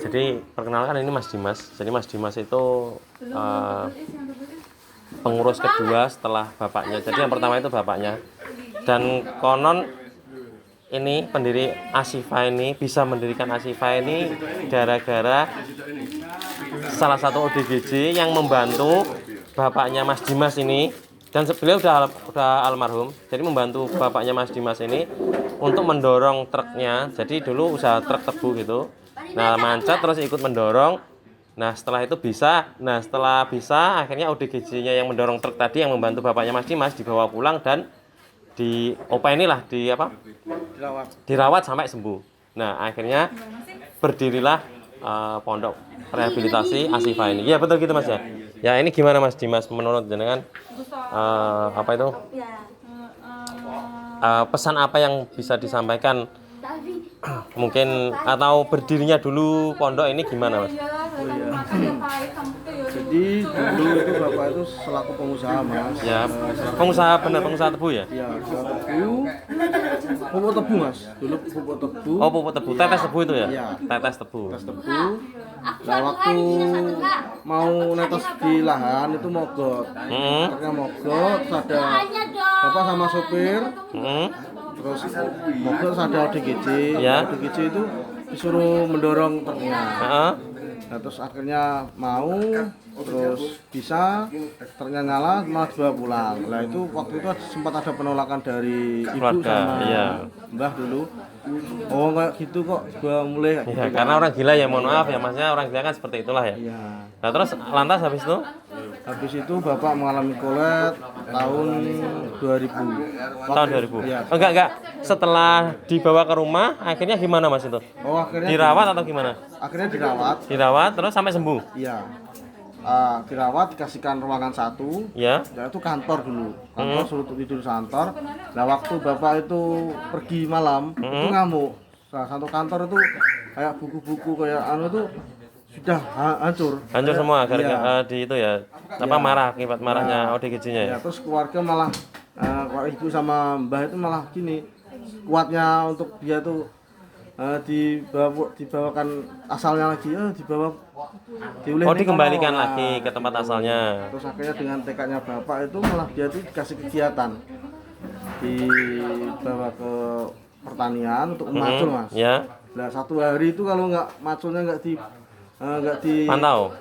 Jadi perkenalkan, ini Mas Dimas. Jadi Mas Dimas itu pengurus kedua setelah bapaknya. Jadi yang pertama itu bapaknya. Dan konon ini pendiri Ashifa ini bisa mendirikan Ashifa ini gara-gara salah satu ODGJ yang membantu bapaknya Mas Dimas ini. Dan beliau udah almarhum. Jadi membantu bapaknya Mas Dimas ini untuk mendorong truknya. Jadi dulu usaha truk tebu gitu. Nah, mancat terus ikut mendorong. Nah, setelah itu bisa. Nah, setelah bisa, akhirnya ODGJ-nya yang mendorong truk tadi yang membantu bapaknya Mas Dimas dibawa pulang dan dirawat sampai sembuh. Nah, akhirnya berdirilah pondok rehabilitasi Ashifa ini. Ya, betul gitu Mas ya. Ya, ini gimana Mas Dimas menurut jenengan pesan apa yang bisa disampaikan mungkin atau berdirinya dulu pondok ini gimana Mas? Jadi dulu itu bapak itu selaku pengusaha Mas. Ya, pengusaha benar, pengusaha tebu ya? Ya, pupuk tebu Mas. Dulu pupuk tebu. Oh, pupuk tebu, tetes tebu itu ya? Ya. Tetes tebu. Tetes tebu. Nah, waktu mau netes di lahan itu mogok. Truknya mogok, terus ada bapak sama sopir. Terus mogok, terus ada ODGJ. Ya. ODGJ itu disuruh mendorong truknya. Nah, terus akhirnya mau, terus bisa, truknya nyala, malah dibawa pulang. Nah itu waktu itu sempat ada penolakan dari ibu Keluarga, sama iya. mbah dulu. Oh kayak gitu kok, gua mulai Ya, karena orang gila ya, mohon maaf ya Masnya, orang gila kan seperti itulah ya. Iya. Nah, terus lantas habis itu? Habis itu bapak mengalami kolet tahun 2000. Tahun 2000? Iya. Oh, enggak. Setelah dibawa ke rumah, akhirnya gimana Mas itu? Oh akhirnya Dirawat atau gimana? Akhirnya dirawat. Dirawat terus sampai sembuh? Iya. Dirawat, dikasihkan ruangan 1. Ya. Ya itu kantor dulu. Kantor suruh tidur kantor. Nah waktu bapak itu pergi malam itu ngamuk. Nah, satu kantor itu kayak buku-buku kayak itu sudah hancur. Hancur semua gara-gara Iya. di itu ya. Marah akibat marahnya ODGJ-nya ya. Ya, terus keluarga malah ibu sama mbah itu malah gini. Kuatnya untuk dia tuh dibawakan asalnya lagi, dikembalikan lagi ke tempat asalnya. Terus akhirnya dengan tekadnya bapak itu malah dia tuh dikasih kegiatan, dibawa ke pertanian untuk macul Mas. Ya. Nah 1 hari itu kalau nggak maculnya nggak di Pantau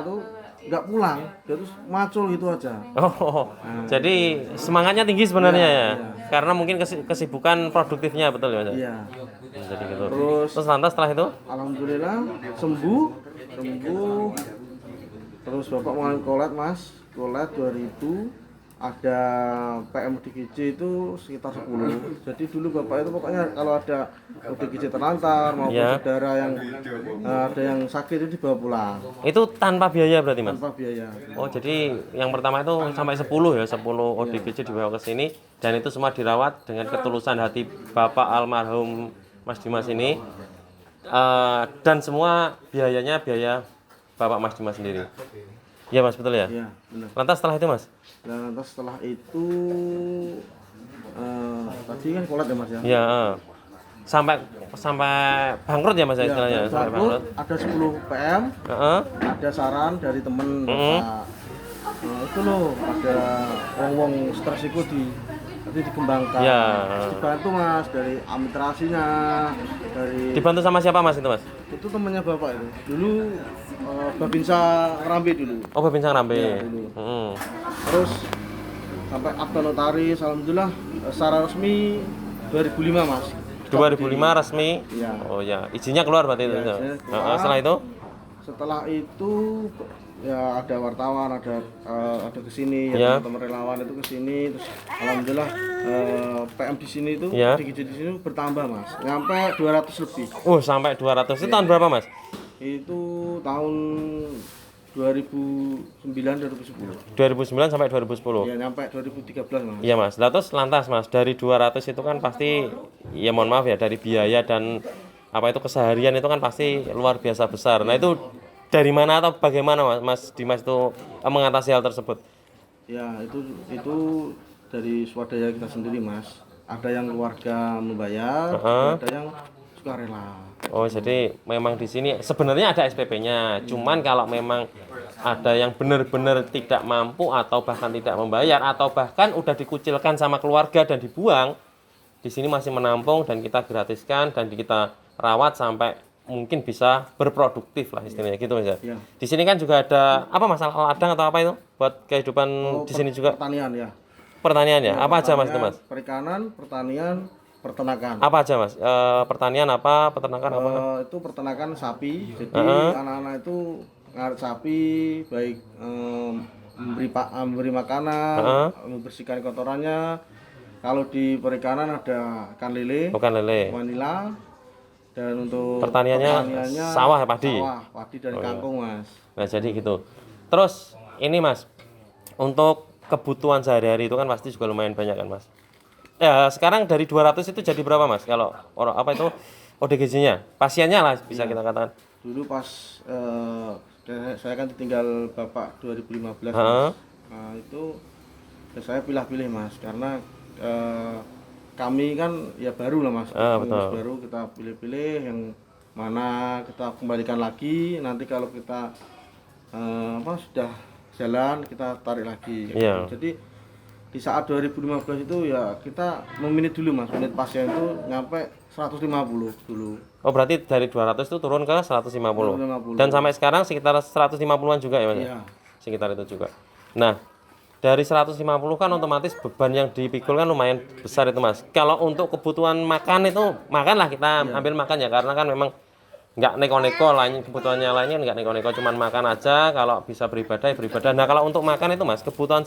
tuh nggak pulang, dia terus macul gitu aja. Oh, jadi semangatnya tinggi sebenarnya ya. Iya. Karena mungkin kesibukan produktifnya, betul ya Mas? Iya. Jadi gitu. Terus lantas setelah itu? alhamdulillah sembuh. Terus bapak mengalami kolet Mas, kolet 2000. Ada PM ODGJ itu sekitar 10. Jadi dulu bapak itu pokoknya kalau ada ODGJ terlantar maupun saudara yang ada yang sakit itu dibawa pulang. Itu tanpa biaya berarti Mas? Tanpa biaya. Oh, jadi yang pertama itu sampai 10 ya, 10 ODGJ dibawa ke sini dan itu semua dirawat dengan ketulusan hati Bapak almarhum Mas Dimas ini. Dan semua biayanya biaya Bapak Mas Dimas sendiri. Iya Mas, betul ya? Iya, benar. Lantas setelah itu Mas? Dan lantas setelah itu tadi kan kolet ya Mas ya? Iya. Sampai bangkrut ya Mas istilahnya? Sampai Bangkrut, ada 10 PM, ada saran dari temen Bapak. Nah, itu loh, ada wong-wong stres itu dikembangkan. Ya. Dibantu Mas dari administrasinya, dari Dibantu sama siapa Mas itu Mas? itu temennya bapak itu. Dulu Babinsa Rambe dulu. Oh, Babinsa Rambe. Ya, dulu. Terus sampai akta notaris, alhamdulillah secara resmi 2005 Mas. 2005 resmi. Iya. Oh ya, izinnya keluar berarti itu. Izinnya keluar. Setelah itu? Setelah itu ya ada wartawan, ada kesini, Ya. teman-teman relawan itu kesini, terus alhamdulillah PM di sini itu Ya. ODGJ di sini bertambah mas, nyampe 200 lebih. Sampai 200 itu tahun berapa mas? Itu tahun 2009 2010. 2009 sampai 2010. Ya nyampe 2013 mas. Iya mas, lantas mas dari 200 itu kan pasti ya mohon maaf ya dari biaya dan apa itu keseharian itu kan pasti luar biasa besar. Nah itu dari mana atau bagaimana mas Dimas itu mengatasi hal tersebut? Ya itu dari swadaya kita sendiri mas. Ada yang keluarga membayar, ada yang sukarela. Oh jadi memang di sini sebenarnya ada SPP-nya, cuman kalau memang ada yang benar-benar tidak mampu atau bahkan tidak membayar atau bahkan udah dikucilkan sama keluarga dan dibuang, di sini masih menampung dan kita gratiskan dan kita rawat sampai mungkin bisa berproduktif lah istilahnya gitu mas ya. Ya. Di sini kan juga ada apa masalah ladang atau apa itu buat kehidupan di sini juga Pertanian ya. pertanian ya. Apa aja mas itu mas? Perikanan, pertanian, peternakan. Apa aja mas? Pertanian apa? Peternakan apa? Itu peternakan sapi. Jadi anak-anak itu ngarit sapi, baik memberi makanan, membersihkan kotorannya. Kalau di perikanan ada ikan lele, Bukan lele. vanila, dan untuk Pertaniannya sawah ya, padi? Sawah, padi dari kangkung mas. Nah jadi gitu. Terus ini mas, untuk kebutuhan sehari-hari itu kan pasti juga lumayan banyak kan mas. Ya sekarang dari 200 itu jadi berapa mas? Kalau orang apa itu ODGJ-nya, pasiennya lah bisa kita katakan. Dulu pas saya kan ditinggal bapak 2015 mas. Nah, itu saya pilih-pilih mas karena kami kan ya baru lah mas, betul. baru kita pilih-pilih yang mana kita kembalikan lagi, nanti kalau kita sudah jalan kita tarik lagi. Iya. Jadi di saat 2015 itu ya kita meminit dulu mas, menit pasien itu nyampe 150 dulu. Oh berarti dari 200 itu turun ke 150. 150. Dan sampai sekarang sekitar 150-an juga ya mas? Iya. Sekitar itu juga. Nah dari 150 kan otomatis beban yang dipikul kan lumayan besar itu mas. Kalau untuk kebutuhan makan itu makanlah kita ambil makan ya karena kan memang nggak neko-neko lain kebutuhannya lainnya nggak neko-neko cuman makan aja. Kalau bisa beribadah ya beribadah. Nah kalau untuk makan itu mas kebutuhan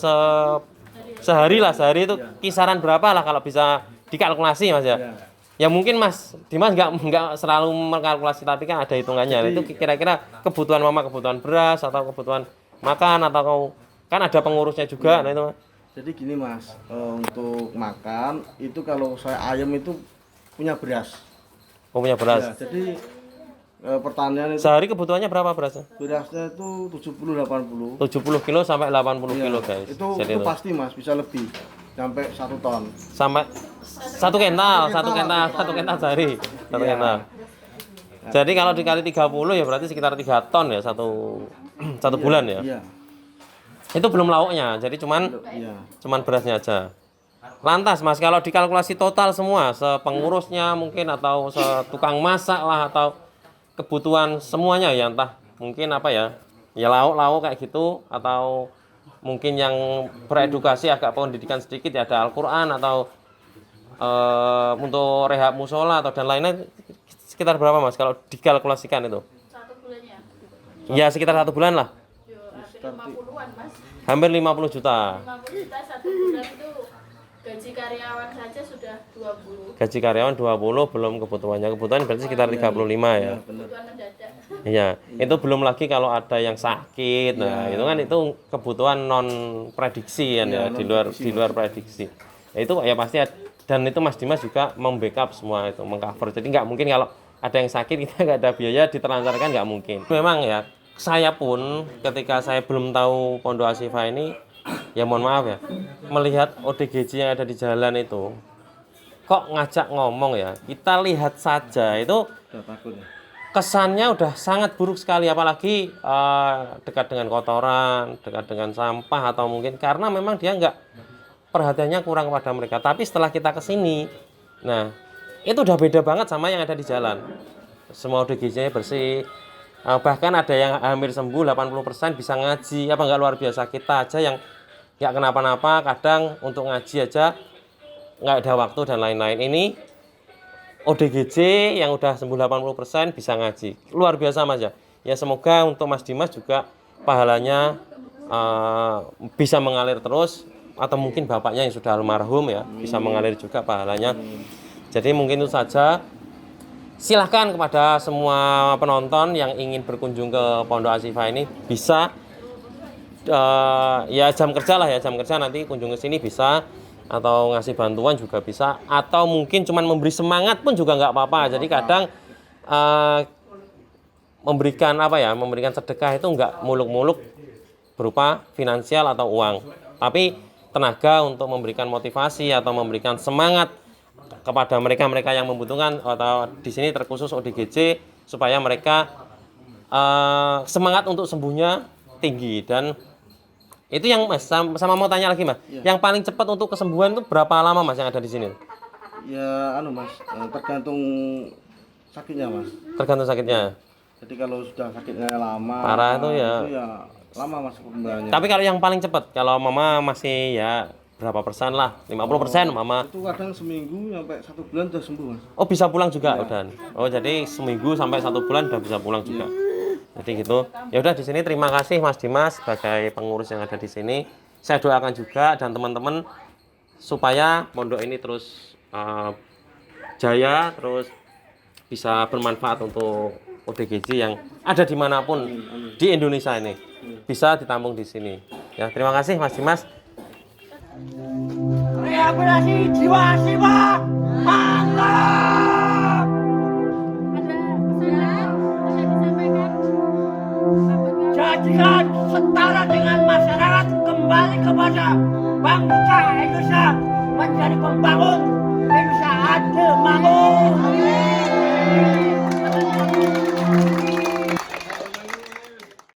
sehari itu kisaran berapa lah kalau bisa dikalkulasi mas ya. Ya mungkin mas Dimas nggak selalu mengkalkulasi tapi kan ada hitungannya. Itu kira-kira kebutuhan mama kebutuhan beras atau kebutuhan makan atau kan ada pengurusnya juga. Nah itu mas. Jadi gini mas, untuk makan itu kalau saya ayam itu punya beras. Oh punya beras. Ya, jadi pertanian itu Sehari kebutuhannya berapa berasnya? berasnya itu 70-80. 70 kilo sampai 80 kilo guys. Itu pasti mas, bisa lebih sampai 1 ton. Sampai satu kental sehari. Satu kental. Jadi kalau dikali 30 ya berarti sekitar 3 ton ya satu bulan ya. Iya. Itu belum lauknya. Jadi cuman berasnya aja. Lantas mas kalau dikalkulasi total semua sepengurusnya mungkin atau setukang masak lah atau kebutuhan semuanya ya entah mungkin apa ya lauk-lauk kayak gitu atau mungkin yang beredukasi agak pendidikan sedikit ya ada Al-Quran atau untuk rehab musola atau dan lainnya sekitar berapa mas kalau dikalkulasikan itu? 1 bulan ya? Ya sekitar 1 bulan lah. Yo, hampir 50-an mas. Hampir 50 juta. 50 juta 1 bulan itu gaji karyawan saja sudah 20. Gaji karyawan 20 belum kebutuhannya. Kebutuhan berarti sekitar 35 ya. Kebutuhan mendadak. Iya, itu belum lagi kalau ada yang sakit. Nah, itu kan itu kebutuhan non prediksi kan ya, di luar prediksi. Ya, itu ya pasti dan itu Mas Dimas juga membackup semua itu, mengcover. Jadi nggak mungkin kalau ada yang sakit kita nggak ada biaya ditelantarkan nggak mungkin. Memang ya, saya pun ketika saya belum tahu Pondok Ashifa ini ya mohon maaf ya, melihat ODGJ yang ada di jalan itu kok ngajak ngomong ya, kita lihat saja itu Udah takut ya. kesannya udah sangat buruk sekali, apalagi dekat dengan kotoran, dekat dengan sampah atau mungkin karena memang dia nggak perhatiannya kurang kepada mereka. Tapi setelah kita kesini, nah itu udah beda banget sama yang ada di jalan. Semua ODGJ-nya bersih, bahkan ada yang hampir sembuh 80% bisa ngaji, apa nggak luar biasa. Kita aja yang nggak kenapa-napa, kadang untuk ngaji aja nggak ada waktu dan lain-lain. Ini ODGJ yang udah sembuh 80% bisa ngaji. Luar biasa Mas ya. Ya semoga untuk Mas Dimas juga pahalanya bisa mengalir terus, atau mungkin bapaknya yang sudah almarhum ya bisa mengalir juga pahalanya. Jadi mungkin itu saja. Silahkan kepada semua penonton yang ingin berkunjung ke Pondok Ashifa ini bisa ya jam kerja lah ya, jam kerja nanti kunjung ke sini bisa, atau ngasih bantuan juga bisa, atau mungkin cuman memberi semangat pun juga nggak apa-apa. Jadi kadang memberikan memberikan sedekah itu nggak muluk-muluk berupa finansial atau uang, tapi tenaga untuk memberikan motivasi atau memberikan semangat kepada mereka-mereka yang membutuhkan, atau di sini terkhusus ODGJ, supaya mereka semangat untuk sembuhnya tinggi. Dan itu yang Mas sama mau tanya lagi Mas, yang paling cepat untuk kesembuhan itu berapa lama Mas yang ada di sini? Ya Mas, tergantung sakitnya Mas. Tergantung sakitnya. Jadi kalau sudah sakitnya lama, parah itu ya lama Mas penyembuhannya. Tapi kalau yang paling cepat, kalau Mama masih ya berapa persen lah, 50% Mama. Itu kadang seminggu sampai 1 bulan sudah sembuh Mas. Oh bisa pulang juga udah. Oh jadi seminggu sampai 1 bulan udah bisa pulang juga. Jadi gitu. Ya udah di sini terima kasih Mas Dimas sebagai pengurus yang ada di sini. Saya doakan juga dan teman-teman supaya pondok ini terus jaya, terus bisa bermanfaat untuk ODGJ yang ada dimanapun di Indonesia ini, bisa ditampung di sini. Ya terima kasih Mas Dimas. Rehabilitasi jiwa Ashifa mantap. Ada pesan bisa disampaikan? Jadikan setara dengan masyarakat, kembali kepada bangsa Indonesia menjadi pembangun